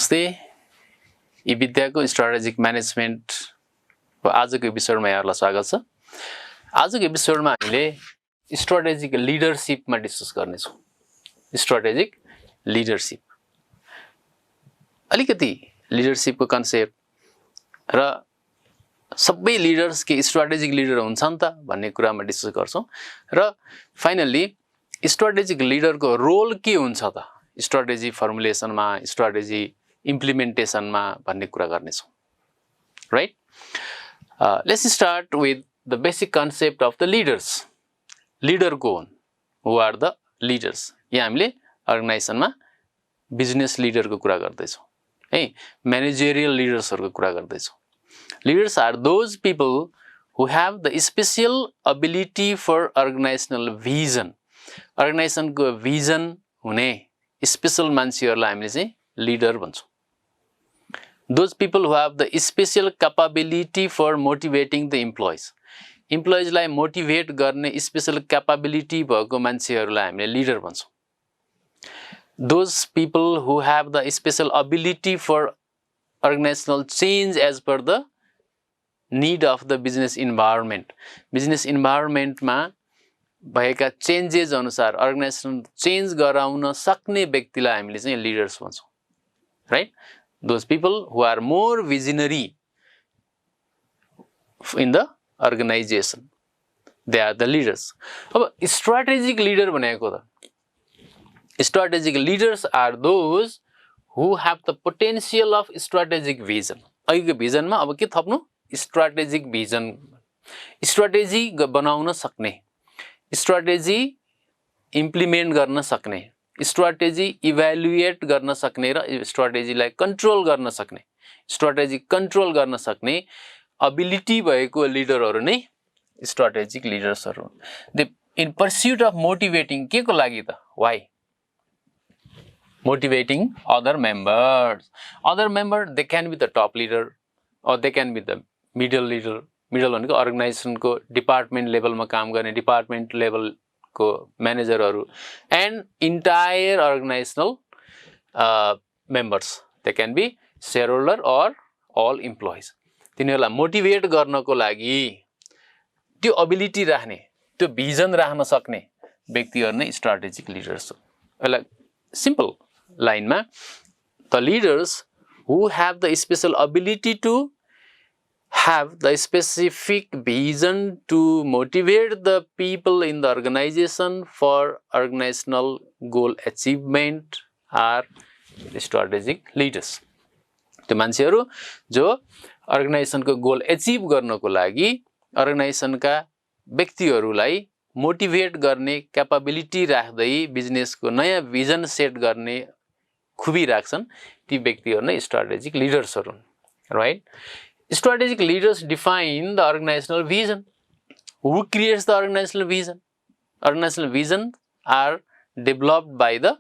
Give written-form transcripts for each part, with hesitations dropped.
नमस्ते eVidhya को strategic management को आजको एपिसोडमा यहाँहरुलाई स्वागत छ। आजको एपिसोडमा हामीले स्ट्रेटेजिक लिडरशिपमा डिस्कस गर्ने छौं। स्ट्रेटेजिक लिडरशिप अलिकति लिडरशिपको कन्सेप्ट र सबै लिडर्स के स्ट्रेटेजिक लिडर हुन्छन् त भन्ने कुरामा डिस्कस गर्छौं र फाइनली स्ट्रेटेजिक लिडरको रोल के हुन्छ त स्ट्रेटेजी फर्मुलेसनमा स्ट्रेटेजी इम्प्लिमेन्टेसनमा भन्ने कुरा गर्ने छौं। Right, let's start with the basic concept of the leaders. Leader को हुन्? हु आर द लिडर्स? यहाँ हामीले अर्गनाइजेसनमा बिजनेस लिडरको कुरा गर्दै छौं है, म्यानेजरियल लिडर्सहरुको कुरा गर्दै छौं। Leaders are those people who have the special ability for organizational vision. Organization को vision हुने special मान्छेहरुलाई हामीले चाहिँ leader भन्छौं। Those people who have the special capability for motivating the employees. Employees लाई motivate गर्ने special capability भएको मान्छेहरुलाई हामीले leader भन्छौं। Those people who have the special ability for organizational change as per the need of the business environment. Business environment मा भएका changes अनुसार organisation change गराउन सक्ने व्यक्तिलाई हामीले चाहिँ लिडर्स भन्छौं। Right, those people who are more visionary in the organization, they are the leaders. अब strategic leader भनेको त, strategic leaders are those who have the potential of strategic vision. अघिको भिजनमा अब के थप्नु? स्ट्रेटेजिक भिजन, स्ट्रेटेजी बनाउन सक्ने, स्ट्रेटेजी इम्प्लिमेन्ट गर्न सक्ने, स्ट्रेटेजी इभ्यालुएट गर्न सक्ने र स्ट्रेटेजीलाई कन्ट्रोल गर्न सक्ने, स्ट्रेटेजी कन्ट्रोल गर्न सक्ने एबिलिटी भएको लिडरहरु नै स्ट्रेटेजिक लिडर्सहरु हुन्। दे इन पर्स्युट अफ मोटिवेटिङ के को लागि त? Why? Motivating other members. Other member, they can be the top leader or they can be the middle leader. Middle भनेको अर्गनाइजेसन को डिपार्टमेन्ट लेभलमा काम गर्ने डिपार्टमेन्ट लेभल को म्यानेजरहरु and entire organizational members. They can be shareholder or all employees. तिनीहरुलाई motivate गर्नको लागि त्यो एबिलिटी राख्ने, त्यो भिजन राख्न सक्ने व्यक्तिहरु नै स्ट्रेटेजिक लिडर्स हो। Like simple line ma, the leaders who have the special ability to have the specific vision to motivate the people in the organization for organizational goal achievement are strategic leaders. त्यो मान्छेहरु जो organisation को goal achieve गर्नको लागि organisation का व्यक्तिहरुलाई motivate गर्ने capability राख्दै बिजनेस को नयाँ भिजन सेट गर्ने खुबी राख्छन्, ती व्यक्तिहरु नै स्ट्रेटेजिक लिडर्सहरु हुन्। Right, strategic leaders define the organisational vision. Who creates the organisational vision? Organisational vision are developed by the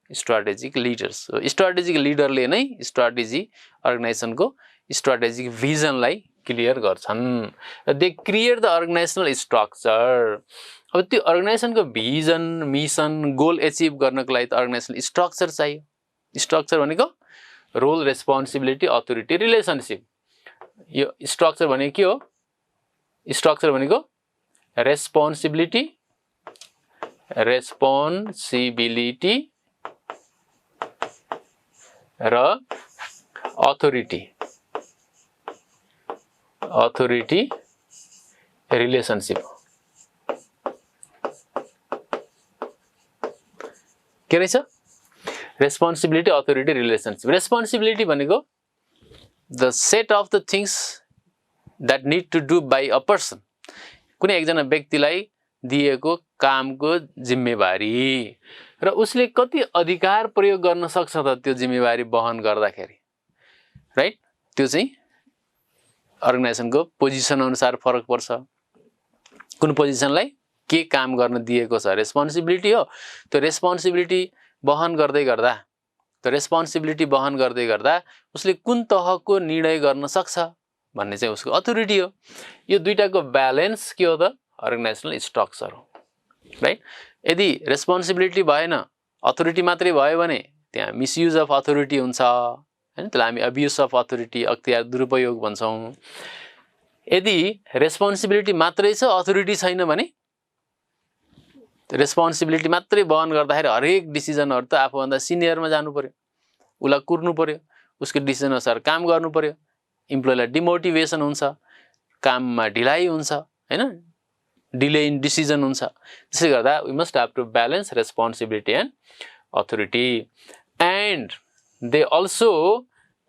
strategic leaders. Strategic लिडरले नै स्ट्रेटेजी अर्गनाइजेसन को स्ट्रेटेजिक भिजनलाई क्लियर गर्छन्। They create the organisational structure. अब त्यो organisation को vision, mission, goal achieve गर्नको लागि त अर्गनाइजेसनल स्ट्रक्चर चाहियो। स्ट्रक्चर भनेको रोल, रेस्पोन्सिबिलिटी, अथोरिटी, रिलेशनशिप। यो स्ट्रक्चर भनेको के हो? स्ट्रक्चर भनेको रेस्पोन्सिबिलिटी र अथोरिटी रिलेशनशिप। के रहेछ? Responsibility, authority, relationship. रेस्पोन्सिबिलिटी भनेको the set of the things that need to do by a person. कुनै एकजना व्यक्तिलाई दिएको कामको जिम्मेवारी र उसले कति अधिकार प्रयोग गर्न सक्छ त त्यो जिम्मेवारी वहन गर्दाखेरि। राइट, त्यो चाहिँ अर्गनाइजेसन को पोजिसन अनुसार फरक पर्छ। कुन पोजिसनलाई के काम गर्न दिएको छ रेस्पोन्सिबिलिटी हो। त्यो रेस्पोन्सिबिलिटी वहन गर्दै गर्दा उसले कुन तहको निर्णय गर्न सक्छ भन्ने चाहिँ उसको अथोरिटी हो। यो दुईटाको ब्यालेन्स के हो त? अर्गनाइजेसनल स्ट्रक्चर हो। राइट, यदि रेस्पोन्सिबिलिटी भएन, अथोरिटी मात्रै भयो भने त्यहाँ मिसयुज अफ अथोरिटी हुन्छ। हैन त्यसलाई हामी अब्युज अफ अथोरिटी अख्तियार दुरुपयोग भन्छौं यदि रेस्पोन्सिबिलिटी मात्रै छ अथोरिटी छैन भने रेस्पोन्सिबिलिटी मात्रै वहन गर्दाखेरि हरेक डिसिजनहरु त आफूभन्दा सिनियरमा जानु पर्यो उलाई कुर्नु पर्यो उसको डिसिजन अनुसार काम गर्नु पर्यो इम्प्लोइलाई डिमोटिभेसन हुन्छ काममा ढिलाइ हुन्छ हैन डिले इन डिसिजन हुन्छ त्यसै गर्दा we must have to balance responsibility and authority and they also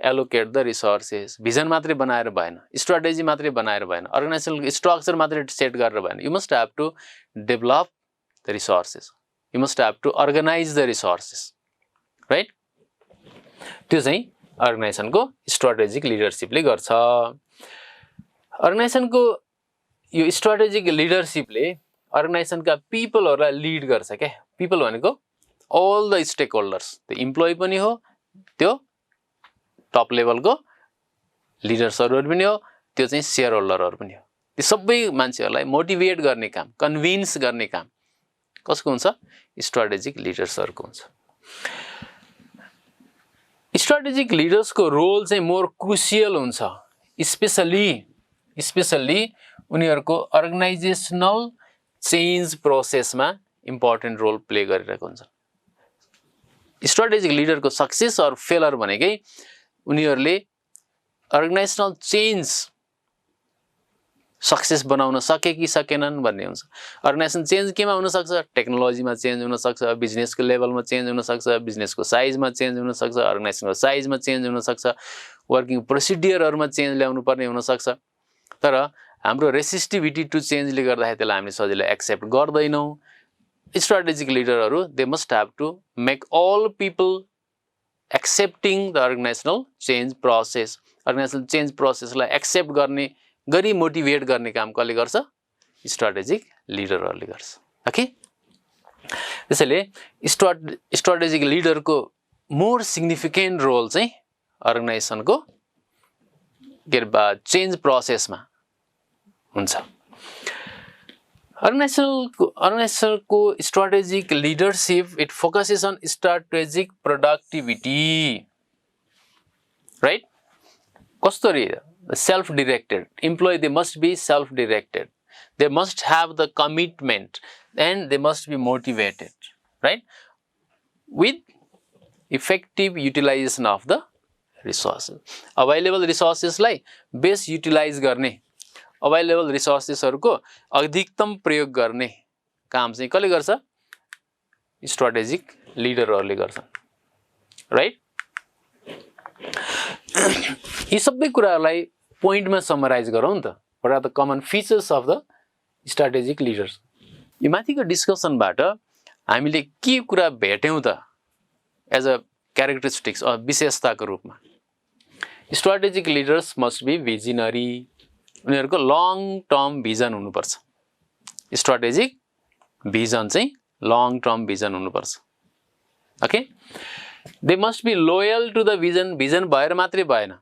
allocate the resources vision मात्रै बनाएर भएन स्ट्र्याटेजी मात्रै बनाएर भएन अर्गनाइजेसनल स्ट्रक्चर मात्रै सेट गरेर भएन you must have to develop the resources you must have to organise the resources right त्यो चाहिँ अर्गनाइजेसनको स्ट्र्याटेजिक लिडरशिपले गर्छ अर्गनाइजेसनको यो स्ट्र्याटेजिक लिडरशिपले अर्गनाइजेसनका पिपलहरुलाई लीड गर्छ के पिपल भनेको ऑल द स्टेक होल्डर्स त्यो इम्प्लोइ पनि हो त्यो टप लेभलको लिडर्सहरु पनि हो त्यो चाहिँ शेयर होल्डरहरु पनि हो ती सबै मान्छेहरुलाई मोटिभेट गर्ने काम कन्भिन्स गर्ने काम कसको हुन्छ स्ट्र्याटेजिक लिडर्सहरुको हुन्छ स्ट्र्याटेजिक लिडर्सको रोल चाहिँ मोर क्रुशियल हुन्छ स्पेशली उनीहरुको अर्गनाइजेसनल चेन्ज प्रोसेसमा इम्पोर्टेन्ट रोल प्ले गरिरहेको हुन्छ स्ट्र्याटेजिक लिडरको सक्सेस अर फेलर भनेकै उनीहरुले अर्गनाइजेसनल चेन्ज सक्सेस बनाउन सके कि सकेनन् भन्ने हुन्छ अर्गनाइजेसन चेन्ज केमा हुन सक्छ टेक्नोलोजीमा चेन्ज हुन सक्छ बिजनेसको लेभलमा चेन्ज हुन सक्छ बिजनेसको साइजमा चेन्ज हुन सक्छ अर्गनाइजेसनको साइजमा चेन्ज हुन सक्छ वर्किङ प्रोसिडियरहरुमा चेन्ज ल्याउनु पर्ने हुन सक्छ तर हाम्रो रेसिस्टिभिटी टु चेन्जले गर्दाखेरि त्यसलाई हामीले सजिलै एक्सेप्ट गर्दैनौं स्ट्र्याटेजिक लिडरहरु they must have to make all people accepting the organisational change process organisational change प्रोसेसलाई एक्सेप्ट गर्ने गरी मोटिभेट गर्ने काम कसले गर्छ स्ट्र्याटेजिक लिडरहरुले गर्छ ओके त्यसैले स्ट्र्याटेजिक लिडरको मोर सिग्निफिकेन्ट रोल चाहिँ अर्गनाइजेसनको चेन्ज प्रोसेसमा हुन्छ अर्गनाइजेसनको strategic leadership it focuses on strategic productivity right कस्तो self-directed employee they must be self-directed they must have the commitment and they must be motivated right with effective utilization of the resources available resources like best utilize गर्ने available resources हरुको अधिकतम प्रयोग गर्ने काम चाहिँ कसले गर्छ strategic लिडरहरुले गर्छन् right यी सबै कुराहरुलाई पोइन्टमा समराइज गरौँ त what are the common features of the strategic leaders यो माथिको डिस्कसनबाट हामीले के कुरा भेट्यौं त एज अ क्यारेक्टरिस्टिक्स अफ विशेषताको रूपमा strategic leaders must be visionary उनीहरुको लङ टर्म भिजन हुनुपर्छ स्ट्र्याटेजिक भिजन चाहिँ लङ टर्म भिजन हुनुपर्छ okay they must be loyal to the vision vision भएर मात्रै भएन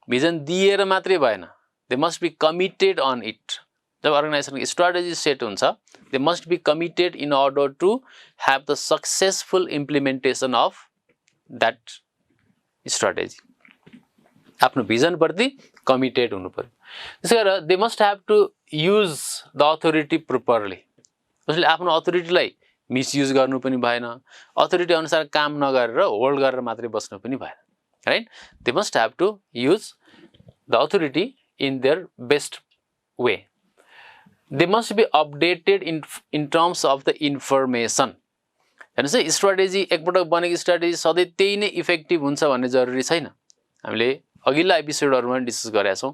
भिजन दिएर मात्रै भएन they must be committed on it जब अर्गनाइजेसनको स्ट्र्याटेजी सेट हुन्छ they must be committed in order to have the successful implementation of that strategy आफ्नो भिजन प्रति कमिटेड हुनु पर्यो त्यसैगरी they must have to use the authority properly उसले आफ्नो अथोरिटीलाई मिसयुज गर्नु पनि भएन अथोरिटी अनुसार काम नगरेर होल्ड गरेर मात्रै बस्नु पनि भएन right they must have to use the authority in their best way they must be updated in terms of the information हेर्नुस् है स्ट्र्याटेजी एकपटक बनेको स्ट्र्याटेजी सधैँ त्यही नै इफेक्टिभ हुन्छ भन्ने जरुरी छैन हामीले अघिल्ला एपिसोडहरुमा डिस्कस गरेका छौं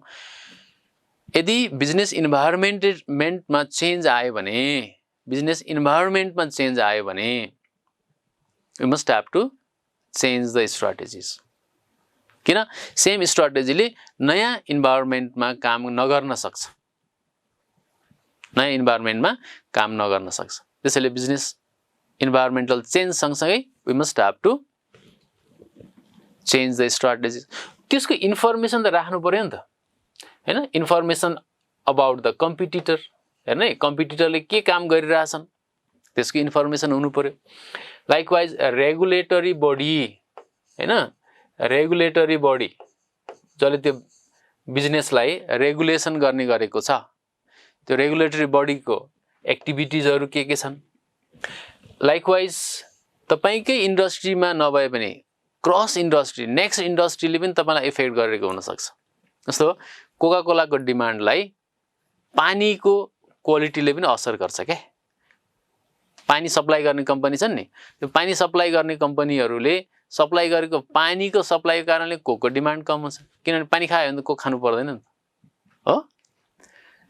यदि बिजनेस इन्भाइरोमेन्टमा चेन्ज आयो भने बिजनेस इन्भाइरोमेन्टमा चेन्ज आयो भने we must have to change the strategies किन सेम स्ट्र्याटेजीले नयाँ इन्भाइरोमेन्टमा काम नगर्न सक्छ नयाँ इन्भाइरोमेन्टमा काम नगर्न सक्छ त्यसैले बिजनेस इन्भाइरोमेन्टल चेन्ज सँगसँगै we must have to change the strategies त्यसको इन्फर्मेसन त राख्नु पर्यो नि त हैन इन्फर्मेसन अबाउट द कम्पिटिटर हेर्नु है कम्पिटिटरले के काम गरिरहेछन् त्यसको इन्फर्मेसन हुनु पर्यो लाइकवाइज रेगुलेटरी बडी हैन रेगुलेटरी बडी जसले त्यो बिजनेसलाई रेगुलेसन गर्ने गरेको छ त्यो रेगुलेटरी बडीको एक्टिभिटिजहरु के छन् लाइकवाइज तपाईकै इन्डस्ट्रीमा नभए पनि क्रस इन्डस्ट्री नेक्स्ट इन्डस्ट्रीले पनि तपाईलाई इफेक्ट गरेको हुन सक्छ जस्तो कोका कोलाको डिमान्डलाई पानीको क्वालिटीले पनि असर गर्छ के पानी सप्लाई गर्ने कम्पनी छन् नि त्यो पानी सप्लाई गर्ने कम्पनीहरुले सप्लाई गरेको पानीको सप्लाईको कारणले कोको डिमान्ड कम हुन्छ किनभने पानी खायो भने कोक खानु पर्दैन नि हो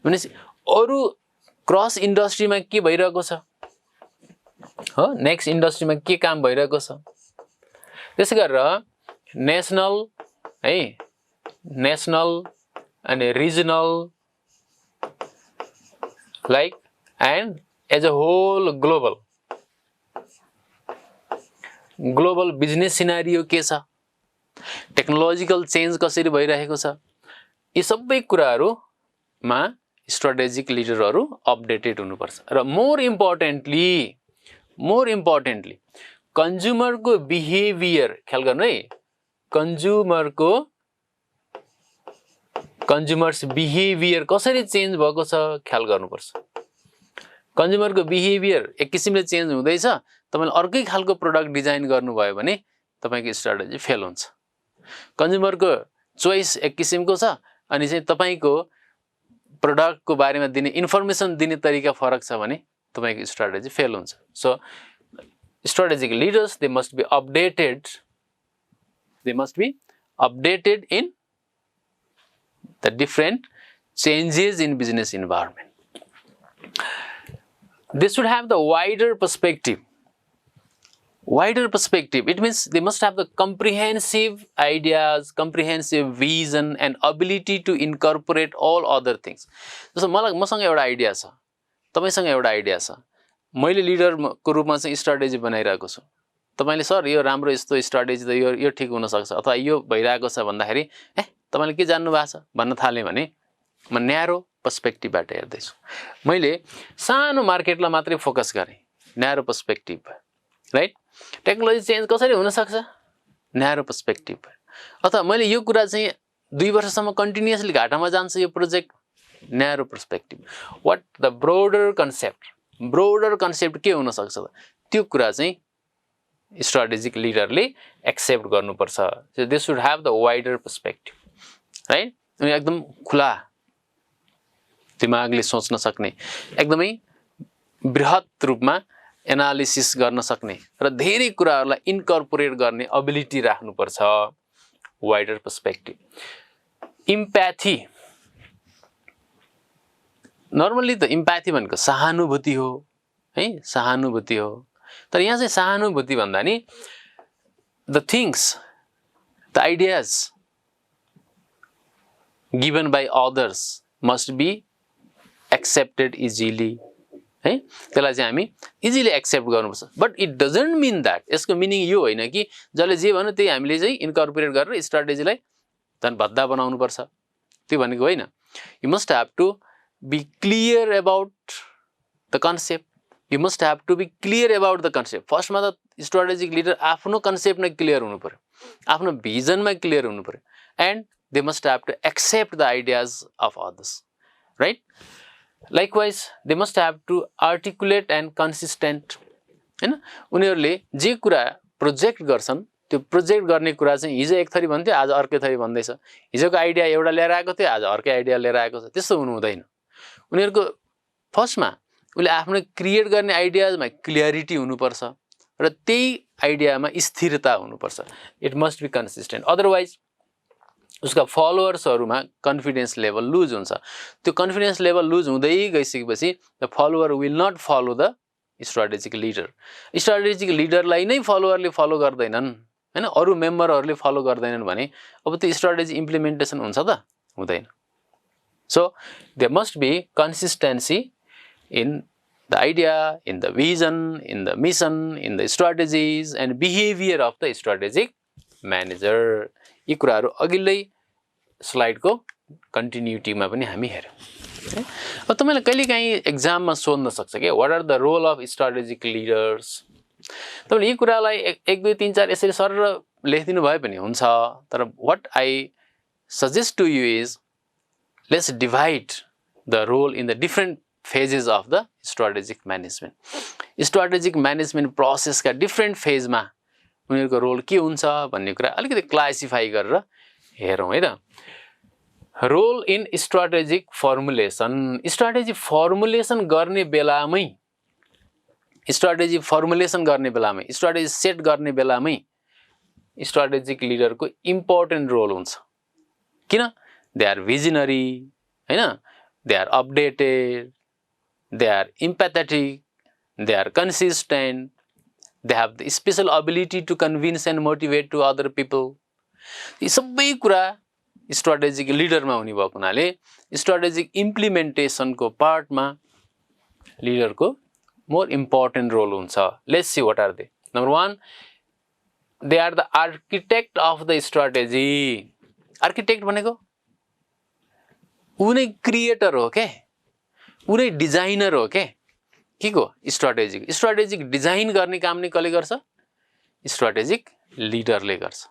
भनेपछि अरु क्रस इन्डस्ट्रीमा के भइरहेको छ हो नेक्स्ट इन्डस्ट्रीमा के काम भइरहेको छ त्यसै गरेर नेशनल अनि regional like and as a whole global business scenario के छ टेक्नोलोजिकल चेन्ज कसरी भइरहेको छ यी सबै कुराहरुमा स्ट्र्याटेजिक लिडरहरु अपडेटेड हुनुपर्छ र मोर इम्पोर्टेन्टली कन्ज्युमरको बिहेभियर ख्याल गर्नु है कन्ज्युमर्स बिहेभियर कसरी चेन्ज भएको छ ख्याल गर्नुपर्छ कन्ज्युमरको बिहेभियर एक किसिमले चेन्ज हुँदैछ तपाईले अर्कै खालको प्रोडक्ट डिजाइन गर्नुभयो भने तपाईको स्ट्र्याटेजी फेल हुन्छ कन्ज्युमरको चोइस एक किसिमको छ अनि चाहिँ तपाईको प्रोडक्टको बारेमा दिने इन्फर्मेसन दिने तरिका फरक छ भने तपाईको स्ट्र्याटेजी फेल हुन्छ so strategic leaders they must be updated in the different changes in business environment they should have the wider perspective it means they must have the comprehensive ideas comprehensive vision and ability to incorporate all other things जस्तो मसँग एउटा idea छ तपाईसँग एउटा idea छ मैले leader को रूपमा चाहिँ स्ट्र्याटेजी बनाइरहेको छु तपाईले सर यो राम्रो यस्तो स्ट्र्याटेजी त यो ठीक हुन सक्छ अथवा यो भइरहेको छ भन्दाखेरि तपाईले के जान्नु भएको छ भन्न थाले भने म न्यारो पर्सपेक्टिभबाट हेर्दै छु मैले सानो मार्केटलाई मात्रै फोकस गरे narrow perspective right technology change कसरी हुन सक्छ न्यारो पर्सपेक्टिभ अथवा मैले यो कुरा चाहिँ 2 वर्षसम्म कन्टिन्युअसली घाटामा जान्छ यो project narrow perspective what the brother concept के हुन सक्छ त्यो कुरा चाहिँ स्ट्र्याटेजिक लिडरले एक्सेप्ट गर्नुपर्छ so they should have the wider perspective right अनि एकदम खुला दिमागले सोच्न सक्ने एकदमै बृहत रूपमा एनालिसिस गर्न सक्ने र धेरै कुराहरुलाई इन्कर्पोरेट गर्ने एबिलिटी राख्नुपर्छ वाइडर पर्सपेक्टिभ इम्प्याथी नर्मली त इम्प्याथी भनेको सहानुभूति हो है सहानुभूति हो तर यहाँ चाहिँ सहानुभूति भन्दा नि the things the ideas given by others must be accepted easily है त्यसलाई चाहिँ हामी इजिली एक्सेप्ट गर्नुपर्छ but it doesn't mean that यसको मिनिङ यो होइन कि जसले जे भन्यो त्यही हामीले चाहिँ इन्कर्पोरेट गरेर स्ट्र्याटेजीलाई झन् भद्दा बनाउनु पर्छ त्यो भनेको होइन you must have to be clear about the concept you must have to be clear about the concept first ma the strategic leader afno concept ma clear hunu paryo afno vision ma clear hunu paryo and they must have to accept the ideas of others right likewise they must have to articulate and consistent हैन उनीहरुले जे कुरा project गर्छन् त्यो project गर्ने कुरा चाहिँ हिजो एक थरी भन्थ्यो आज अर्कै थरी भन्दैछ हिजोको आइडिया एउटा लिएर आएको थियो आज अर्कै आइडिया लिएर आएको छ त्यस्तो हुनु हुँदैन उनीहरुको फर्स्टमा उले आफ्नो क्रिएट गर्ने आइडियाजमा क्ल्यारिटी हुनुपर्छ र त्यही आइडियामा स्थिरता हुनुपर्छ it must be consistent otherwise उसका फलोअर्सहरुमा कन्फिडेन्स लेभल लुज हुन्छ त्यो कन्फिडेन्स लेभल लुज हुँदै गइसकेपछि the follower will not follow the strategic लिडरलाई नै फलोअरले फलो गर्दैनन् हैन अरु मेम्बरहरुले फलो गर्दैनन् भने अब त्यो स्ट्र्याटेजी इम्प्लिमेन्टेसन हुन्छ त हुँदैन So there must be consistency in the idea, in the vision, in the mission, in the strategies and behavior of the strategic manager. यी कुराहरु अघिल्लै स्लाइडको कन्टिन्युटीमा पनि हामी हेर्यौं अब तपाईले कहिलेकाहीँ एक्जाममा सोध्न सक्छ के what are the role of strategic leaders तपाईले यी कुरालाई 1 2 3 4 यसरी सर लेखिदिनु भए पनि हुन्छ, तर what I suggest to you is let's divide the role in the different phases of the strategic management. Strategic management process का different phase मा उनीहरुको रोल के हुन्छ भन्ने कुरा अलिकति क्लासिफाई गरेर हेरौं है त। Role in strategic formulation, strategy formulation गर्ने बेलामै स्ट्र्याटेजी सेट गर्ने बेलामै स्ट्र्याटेजिक लिडरको इम्पोर्टेन्ट रोल हुन्छ। किन? दे आर भिजनरी हैन, they are updated, they are empathetic, they are consistent, they have the special ability to convince and motivate to other people. यी सबै कुरा स्ट्र्याटेजिक लिडरमा हुने भएको हुनाले स्ट्र्याटेजिक इम्प्लिमेन्टेसनको पार्टमा लिडरको मोर इम्पोर्टेन्ट रोल हुन्छ। Let's see what are they. Number 1, they are the architect of the strategy. Architect भनेको उनै क्रिएटर हो के, उनै डिजाइनर हो के को स्ट्र्याटेजिक डिजाइन गर्ने काम नै कसले गर्छ? स्ट्र्याटेजिक लिडरले गर्छ।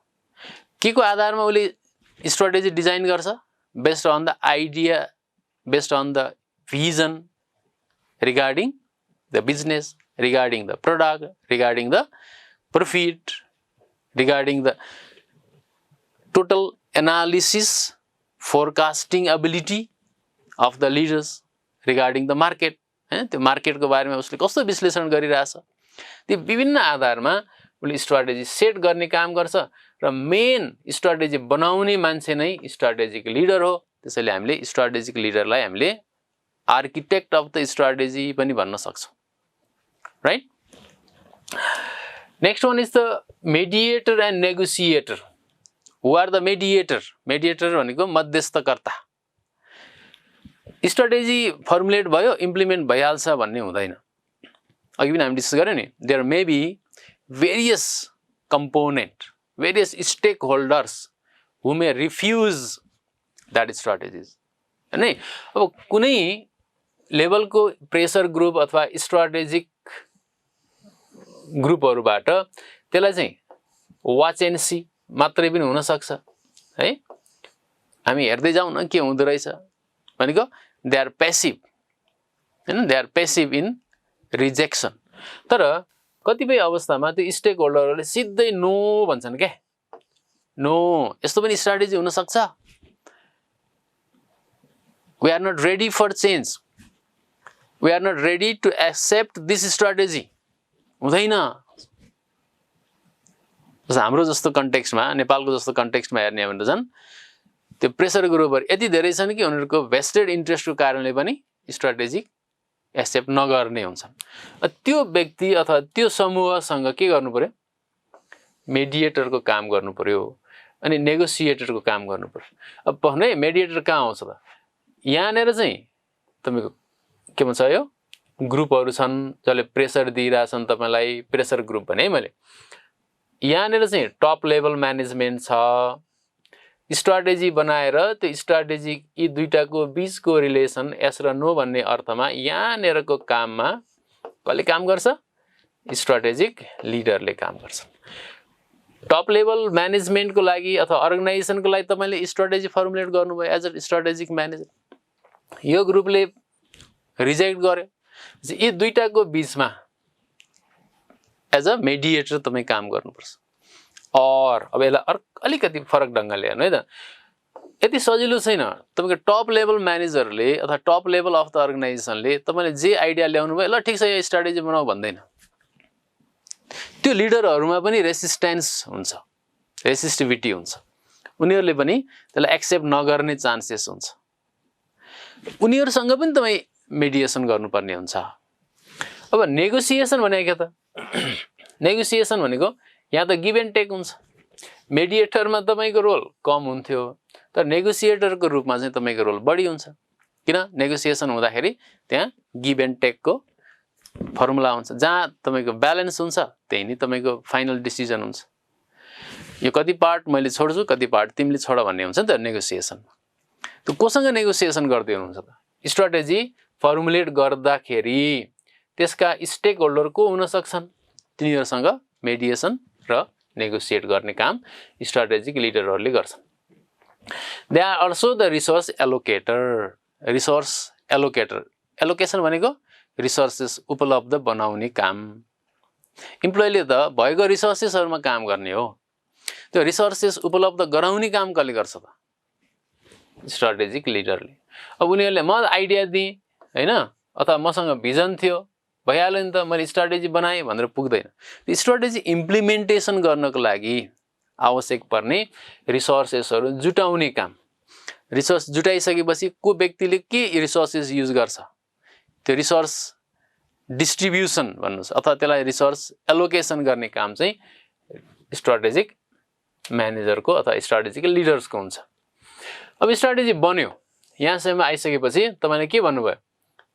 के को आधारमा उले स्ट्र्याटेजी डिजाइन गर्छ? Based on the idea, based on the vision regarding the business, regarding the product, regarding the profit, regarding the total analysis, forecasting ability of the leaders, regarding the market. त्यो मार्केटको बारेमा उसले कस्तो विश्लेषण गरिरहेछ, त्यो विभिन्न आधारमा उसले स्ट्र्याटेजी सेट गर्ने काम गर्छ र मेन स्ट्र्याटेजी बनाउने मान्छे नै स्ट्र्याटेजिक लिडर हो। त्यसैले हामीले स्ट्र्याटेजिक लिडरलाई हामीले आर्किटेक्ट अफ द स्ट्र्याटेजी पनि भन्न सक्छौं, right? Next one is the mediator and negotiator. Who are the mediator? Mediator भनेको मध्यस्थकर्ता। स्ट्र्याटेजी फर्मुलेट भयो, इम्प्लिमेन्ट भइहाल्छ भन्ने हुँदैन। अघि पनि हामी डिस्कस गर्यौं नि, there may be various component, various stakeholders who may refuse that strategies हैन। अब कुनै लेभलको प्रेसर ग्रुप अथवा स्ट्र्याटेजिक ग्रुपहरुबाट त्यसलाई चाहिँ वाच एन्ड सी मात्रै पनि हुन सक्छ है। हामी हेर्दै जाउँ न के हुँदो रहेछ भनेको दे आर पैसिभ हैन, दे आर पैसिभ इन रिजेक्सन। तर कतिपय अवस्थामा त्यो स्टेक होल्डरहरुले सिधै नो भन्छन् के, नो यस्तो पनि स्ट्र्याटेजी हुन सक्छ, we are not ready for change, we are not ready to accept this strategy हुँदैन। हाम्रो जस्तो कन्टेक्स्टमा, नेपालको जस्तो कन्टेक्स्टमा हेर्ने हो भने चाहिँ त्यो प्रेसर ग्रुपहरु यति धेरै छन् कि उनीहरुको भेस्टेड इन्ट्रेस्टको कारणले पनि स्ट्र्याटेजिक एक्सेप्ट नगर्ने हुन्छन्। त्यो व्यक्ति अथवा त्यो समूहसँग के गर्नु पर्यो? मेडिएटरको काम गर्नु पर्यो अनि नेगोसिएटरको काम गर्नु पर्यो। अब भने मेडिएटर कहाँ आउँछ त? यहाँनेर चाहिँ तपाईको के भन्छ यो ग्रुपहरु छन् जसले प्रेसर दिइराछन् तपाईलाई, प्रेसर ग्रुप भने मैले यहाँनेर चाहिँ टप लेभल म्यानेजमेन्ट छ। स्ट्र्याटेजी बनाएर त्यो स्ट्र्याटेजी यी दुईटाको बीचको रिलेसन यस र नो भन्ने अर्थमा यहाँनेरको काममा कसले काम गर्छ? स्ट्र्याटेजिक लिडरले काम गर्छ। टप लेभल म्यानेजमेन्टको लागि अथवा अर्गनाइजेसनको लागि तपाईले स्ट्र्याटेजी फर्मुलेट गर्नुभयो एज अ स्ट्र्याटेजिक म्यानेजर, यो ग्रुपले रिजेक्ट गर्यो, यी दुईटाको बीचमा एज अ मेडिएटर तपाई काम गर्नुपर्छ। और अब यसलाई अलिकति फरक ढंगले हेर्नु है त, यति सजिलो छैन। तपाईको टप लेभल म्यानेजरले अथवा टप लेभल अफ द अर्गनाइजेसनले तपाईले जे आइडिया ल्याउनु भयो ल ठीक छ यो स्ट्र्याटेजी बनाऊ भन्दैन। त्यो लिडरहरुमा पनि रेसिस्टेन्स हुन्छ, रेसिस्टिभिटी हुन्छ, उनीहरुले पनि त्यसलाई एक्सेप्ट नगर्ने चान्सेस हुन्छ। उनीहरुसँग पनि तपाई मेडिएसन गर्नुपर्ने हुन्छ। अब नेगोसिएसन भनेको के त? नेगोसिएसन भनेको यहाँ त गिभ एन्ड टेक हुन्छ। मेडिएटरमा तपाईको रोल कम हुन्थ्यो, तर नेगोसिएटरको रूपमा चाहिँ तपाईको रोल बढी हुन्छ। किन? नेगोसिएसन हुँदाखेरि त्यहाँ गिभ एन्ड टेकको फर्मुला हुन्छ, जहाँ तपाईको ब्यालेन्स हुन्छ त्यही नै तपाईको फाइनल डिसिजन हुन्छ। यो कति पार्ट मैले छोड्छु, कति पार्ट तिमीले छोड भन्ने हुन्छ नि त नेगोसिएसन। त्यो कोसँग नेगोसिएसन गर्दै हुनुहुन्छ त? स्ट्र्याटेजी फर्मुलेट गर्दाखेरि त्यसका स्टेक होल्डर को हुन सक्छन्, तिनीहरुसँग मेडिएसन र नेगोसिएट गर्ने काम स्ट्राटेजिक लिडरहरूले गर्छन्। They are also the resource allocator. Resource allocator, allocation भनेको रिसोर्सेस उपलब्ध बनाउने काम। इम्प्लोइले त भएको रिसोर्सेसहरुमा काम गर्ने हो, त्यो रिसोर्सेस उपलब्ध गराउने काम कसले गर्छ त? स्ट्राटेजिक लिडरले। अब उनीहरूले म आइडिया दिएँ हैन, अथवा मसँग भिजन थियो, भइहाल्यो नि त, मैले स्ट्राटेजी बनाएँ भनेर पुग्दैन। त्यो स्ट्राटेजी इम्प्लिमेन्टेसन गर्नको लागि आवश्यक पर्ने रिसोर्सेसहरु जुटाउने काम। रिसोर्स जुटाइसकेपछि को व्यक्तिले के रिसोर्सेस युज गर्छ, त्यो रिसोर्स डिस्ट्रिब्युसन भन्नुस् अथवा त्यसलाई रिसोर्स एलोकेसन गर्ने काम चाहिँ स्ट्राटेजिक म्यानेजरको अथवा स्ट्राटेजिक लिडर्सको हुन्छ। अब स्ट्राटेजी बन्यो, यहाँसम्म आइसकेपछि तपाईले के भन्नुभयो?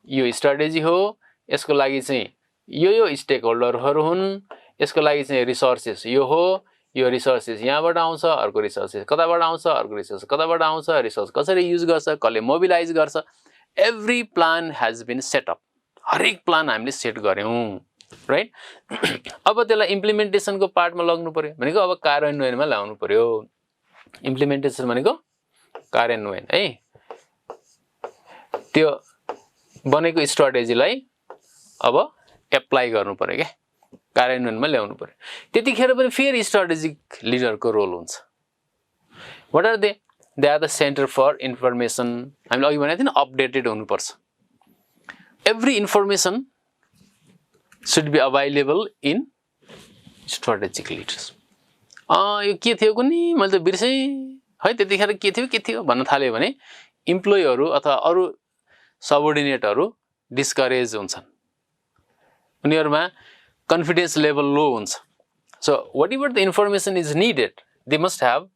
यो स्ट्राटेजी हो, यसको लागि चाहिँ यो स्टेक होल्डरहरु हुन्, यसको लागि चाहिँ रिसोर्सेस यो हो, यो रिसोर्सेस यहाँबाट आउँछ, अर्को रिसोर्सेस कताबाट आउँछ, अर्को रिसोर्स कताबाट आउँछ, रिसोर्स कसरी युज गर्छ, कसले मोबिलाइज गर्छ, every plan has been set up. हरेक प्लान हामीले सेट गर्यौं, राइट? अब त्यसलाई इम्प्लिमेन्टेसनको पार्टमा लग्नु पर्यो भनेको अब कार्यान्वयनमा ल्याउनु पर्यो। इम्प्लिमेन्टेसन भनेको कार्यान्वयन है। त्यो बनेको स्ट्राटेजीलाई अब एप्लाई गर्नु पर्यो के, कार्यान्वयनमा ल्याउनु पर्यो। त्यतिखेर पनि फेरि स्ट्राटेजिक लिडरको रोल हुन्छ। What are they? They are the centre for information. हामीले अघि भनेको थियौँ नि, अपडेटेड हुनुपर्छ। Every information should be available in strategic leaders। यो के थियो कुन्नी, मैले त बिर्सेँ है, त्यतिखेर के थियो भन्न थाल्यो भने इम्प्लोइहरु अथवा अरु सबअर्डिनेटहरु डिस्करेज हुन्छन्, उनीहरुमा कन्फिडेन्स लेभल लो हुन्छ। So whatever the information is needed, they must have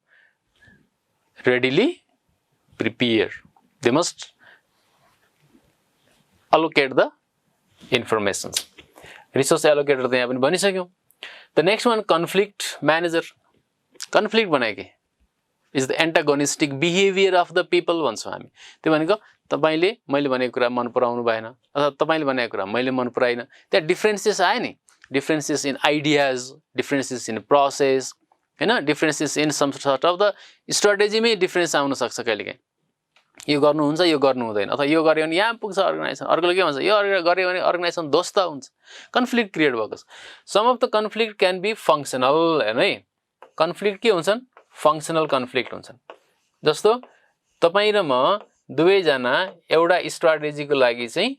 readily prepared, they must allocate the informations। Resource allocator त यहाँ पनि भनिसक्यौं। The next one conflict manager. Conflict भनेको is the antagonistic behaviour of the people भन्छौं हामी। त्यो भनेको तपाईले मैले भनेको कुरा मन पराउनु भएन अथवा तपाईले भनेको कुरा मैले मन पराइन, त्यहाँ डिफरेन्सेस आयो नि, differences in ideas, differences in process हैन, differences in some sort of the स्ट्राटेजीमै डिफरेन्स आउन सक्छ कहिलेकाहीँ। यो गर्नुहुन्छ, यो गर्नु हुँदैन, अथवा यो गर्यो भने यहाँ पुग्छ अर्गनाइजेसन, अर्कोले के भन्छ यो गर्यो भने अर्गनाइजेसन ध्वस्त हुन्छ। कन्फ्लिक्ट क्रिएट भएको छ। Some of the conflict can be functional हैन है। कन्फ्लिक्ट के हुन्छन्? फंक्शनल कन्फ्लिक्ट हुन्छन्। जस्तो तपाई र म दुवै जना एउटा स्ट्राटेजीको लागि चाहिँ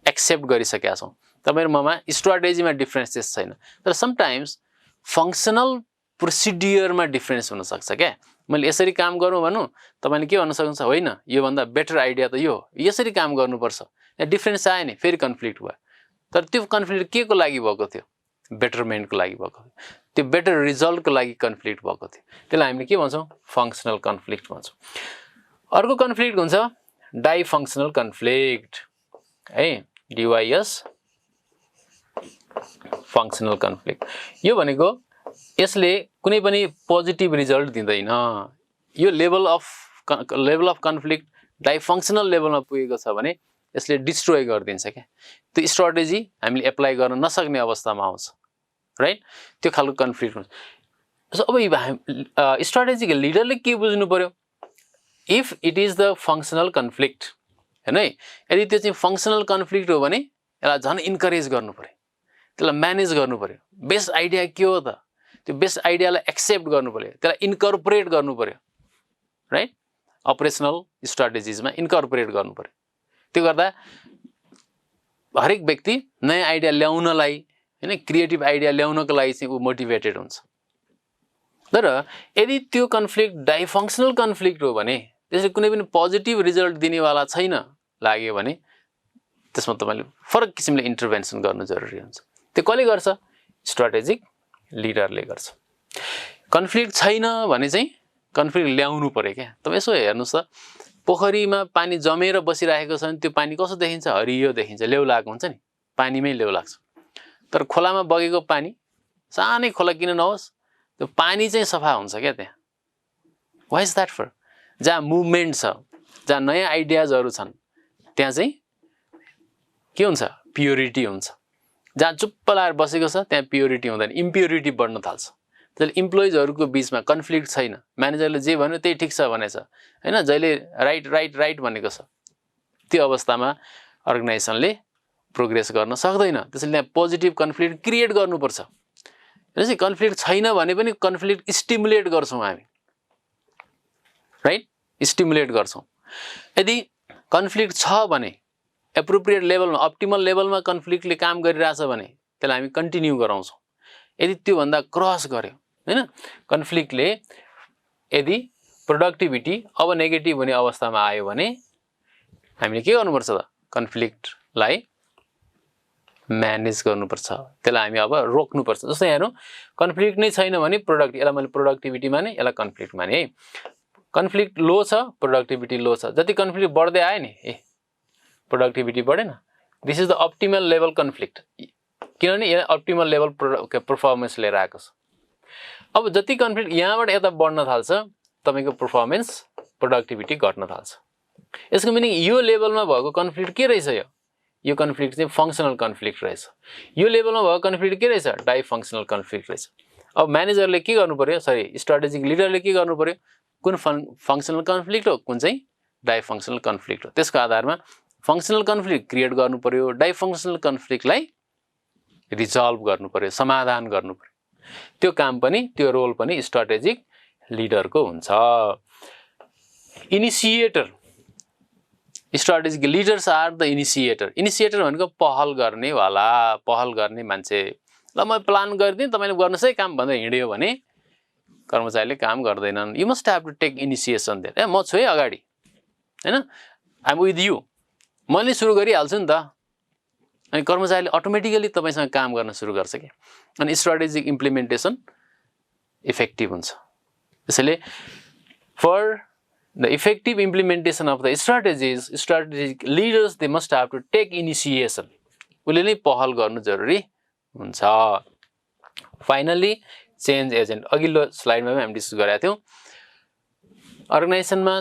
एक्सेप्ट गरिसकेका छौं। तपाई र ममा स्ट्राटेजीमा डिफरेन्सेस छैन, तर समटाइम्स फंक्शनल प्रोसिडियरमा डिफरेन्स हुन सक्छ क्या। मैले यसरी काम गरौँ भन्नु, तपाईले के भन्न सक्नुहुन्छ? होइन, यो भन्दा बेटर आइडिया त यो हो, यसरी काम गर्नुपर्छ। यहाँ डिफरेन्स आयो नि, फेरि कन्फ्लिक्ट भयो। तर त्यो कन्फ्लिक्ट के को लागि भएको थियो? बेटरमेन्टको लागि भएको थियो, त्यो बेटर रिजल्टको लागि कन्फ्लिक्ट भएको थियो। त्यसलाई हामीले के भन्छौँ? फंक्शनल कन्फ्लिक्ट भन्छौँ। अर्को कन्फ्लिक्ट हुन्छ डाइ फंक्शनल कन्फ्लिक्ट है, DYS फंक्शनल कन्फ्लिक्ट। यो भनेको यसले कुनै पनि पोजिटिभ रिजल्ट दिँदैन। यो level of conflict dysfunctional लेभलमा पुगेको छ भने यसले डिस्ट्रोय गरिदिन्छ क्या। त्यो स्ट्राटेजी हामीले एप्लाई गर्न नसक्ने अवस्थामा आउँछ, राइट? त्यो खालको कन्फ्लिक्ट हुन्छ। सो अब स्ट्राटेजिक लिडरले के बुझ्नु पर्यो? If it is the functional conflict हैन है, यदि त्यो चाहिँ फंक्शनल कन्फ्लिक्ट हो भने यसलाई झन् इन्करेज गर्नु पर्यो, त्यसलाई म्यानेज गर्नु पर्यो। बेस्ट आइडिया के हो त? त्यो बेस्ट आइडियालाई एक्सेप्ट गर्नु पर्यो, त्यसलाई इन्कर्पोरेट गर्नु पर्यो, राइट? अपरेसनल स्ट्राटेजिजमा इन्कर्पोरेट गर्नु पर्यो। त्यो गर्दा हरेक व्यक्ति नयाँ आइडिया ल्याउनलाई हैन, क्रिएटिभ आइडिया ल्याउनको लागि चाहिँ उ मोटिभेटेड हुन्छ। तर यदि त्यो कन्फ्लिक्ट डाइ फंक्शनल कन्फ्लिक्ट हो भने, त्यसले कुनै पनि पोजिटिभ रिजल्ट दिनेवाला छैन लाग्यो भने त्यसमा तपाईले फरक किसिमले इन्टरभेन्सन गर्नु जरुरी हुन्छ। त्यो कसले गर्छ? स्ट्राटेजिक लिडरले गर्छ। कन्फ्लिक्ट छैन भने चाहिँ कन्फ्लिक्ट ल्याउनु पर्यो क्या। तपाई यसो हेर्नुस् त, पोखरीमा पानी जमेर बसिरहेको छ भने त्यो पानी कस्तो देखिन्छ? हरियो देखिन्छ, लेउ लागेको हुन्छ नि, पानीमै लेउ लाग्छ। तर खोलामा बगेको पानी, सानै खोला किन नहोस्, त्यो पानी चाहिँ सफा हुन्छ क्या त्यहाँ। Why is that for? जहाँ मुभमेन्ट छ, जहाँ नयाँ आइडियाजहरु छन्, त्यहाँ चाहिँ के हुन्छ? प्योरिटी हुन्छ। जहाँ चुप्प लाएर बसेको छ त्यहाँ प्योरिटी हुँदैन, इम्प्योरिटी बढ्न थाल्छ। त्यसले इम्प्लोइजहरूको बिचमा कन्फ्लिक्ट छैन, म्यानेजरले जे भन्यो त्यही ठिक छ भनेछ हैन, जहिले राइट राइट राइट भनेको छ, त्यो अवस्थामा अर्गनाइजेसनले प्रोग्रेस गर्न सक्दैन। त्यसैले त्यहाँ पोजिटिभ कन्फ्लिक्ट क्रिएट गर्नुपर्छ। भनेपछि कन्फ्लिक्ट छैन भने पनि कन्फ्लिक्ट स्टिमुलेट गर्छौँ हामी, राइट, स्टिमुलेट गर्छौँ। यदि कन्फ्लिक्ट छ भने एप्रोप्रिएट लेभलमा, अप्टिमल लेभलमा कन्फ्लिक्टले काम गरिरहेछ भने त्यसलाई हामी कन्टिन्यू गराउँछौँ। यदि त्योभन्दा क्रस गर्यो हैन, कन्फ्लिक्टले यदि प्रोडक्टिभिटी अब नेगेटिभ हुने अवस्थामा आयो भने हामीले के गर्नुपर्छ त, कन्फ्लिक्टलाई म्यानेज गर्नुपर्छ, त्यसलाई हामी अब रोक्नुपर्छ। जस्तै हेरौँ, कन्फ्लिक्ट नै छैन भने यसलाई मैले प्रोडक्टिभिटी माने, यसलाई कन्फ्लिक्ट माने है। कन्फ्लिक्ट लो छ, प्रोडक्टिभिटी लो छ, जति कन्फ्लिक्ट बढ्दै आयो नि प्रोडक्टिभिटी बढेन। This is the optimal level conflict, किनभने यो अप्टिमल लेभल पर्फर्मेन्स लिएर आएको छ। अब जति कन्फ्लिक्ट यहाँबाट यता बढ्न थाल्छ तपाईँको पर्फर्मेन्स, प्रोडक्टिभिटी घट्न थाल्छ। यसको मिनिङ यो लेभलमा भएको कन्फ्लिक्ट के रहेछ, यो कन्फ्लिक्ट चाहिँ फङ्सनल कन्फ्लिक्ट रहेछ। यो लेभलमा भएको कन्फ्लिक्ट के रहेछ, डाइफङ्सनल कन्फ्लिक्ट रहेछ। अब म्यानेजरले के गर्नु पर्यो, स्ट्राटेजिक लिडरले के गर्नु पर्यो, कुन फङ्सनल कन्फ्लिक्ट हो, कुन चाहिँ डाइफङ्सनल कन्फ्लिक्ट हो, त्यसको आधारमा फङ्सनल कन्फ्लिक्ट क्रिएट गर्नु पर्यो, डाइफङ्सनल कन्फ्लिक्टलाई रिजल्भ गर्नु पर्यो, समाधान गर्नु पर्यो। त्यो काम पनि, त्यो रोल पनि स्ट्राटेजिक लिडरको हुन्छ। Initiator, strategic leaders are the initiator. Initiator भनेको पहल गर्नेवाला, पहल गर्ने मान्छे। ल म प्लान गरिदिएँ, तपाईँले गर्नुहोस् है काम भनेर हिँड्यो भने कर्मचारीले काम गर्दैनन्। You must have to take initiation there. म छु है अगाडि हैन, आइ एम विथ यु, मैले सुरु गरिहाल्छु नि त। अनि कर्मचारीले अटोमेटिकली तपाईँसँग काम गर्न सुरु गर्छ कि, अनि स्ट्राटेजिक इम्प्लिमेन्टेसन इफेक्टिभ हुन्छ। त्यसैले for the effective implementation of the strategies, strategic leaders, they must have to take initiation. उले नै पहल गर्नु जरुरी हुन्छ। फाइनली चेन्ज एजेन्ट, अघिल्लो स्लाइडमा पनि हामी डिस्कस गरेका थियौँ। अर्गनाइजेसनमा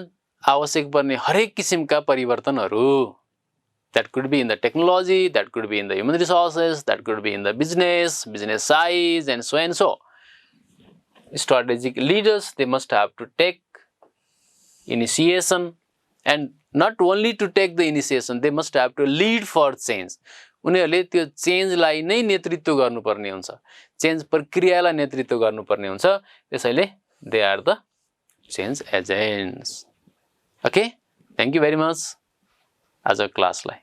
आवश्यक पर्ने हरेक किसिमका परिवर्तनहरू, that could be in the technology, that could be in the human resources, that could be in the business size, and so and so. Strategic leaders, they must have to take initiation, and not only to take the initiation, they must have to lead for change. उनीहरूले त्यो चेन्जलाई नै नेतृत्व गर्नुपर्ने हुन्छ, change प्रक्रियालाई नेतृत्व गर्नुपर्ने हुन्छ। त्यसैले they are the change agents. Okay, thank you very much आज क्लासलाई